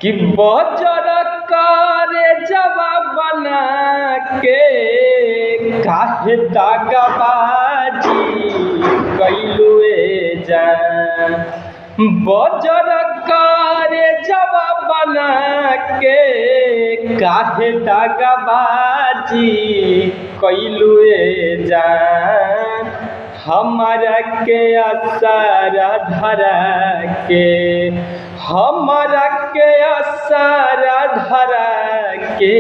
कि बजर करे जवाब बना के काहे दागबाजी कैलुए जान। बजर करे जवाब बना के काहे दागबाजी कैलुए जान। हमारा के आसारा धरा के हमारा के आसारा धरा के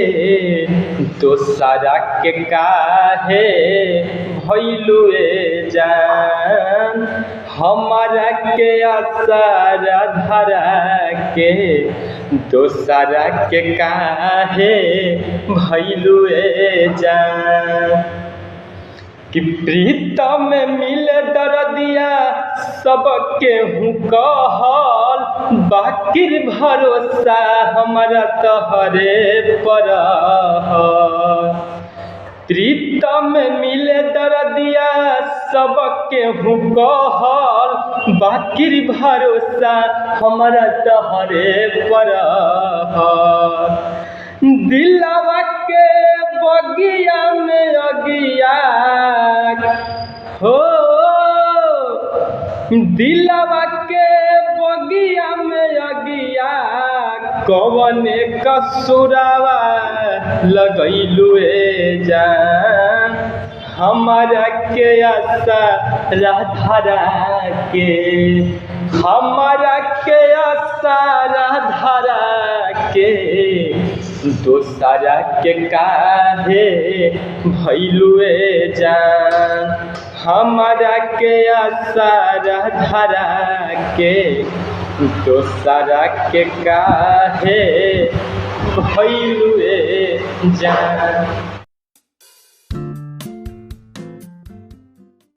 दोसरा के काहे भइलुए जान। हमारा के आसारा धरा के दोसरा के काहे भइलुए जान। कि प्रीतम में मिले दर्दिया सबके हूँ कहल बाकिर भरोसा हमारा तहरे पर। प्रीतम में मिले दर्दिया सबके हूँ कहल बाकिर भरोसा हमारा तहरे पर। दिलवा के बगिया में अगिया हो दिलवा के बगिया में अगिया कवने कसूरावा लगैलुए जान। हमारा के आसारा धरा के हमारा के आसारा धरा के दोसरा के काहे भइलुए जान। हमारा के आसारा धरा के दोसरा के काहे भइलुए जान।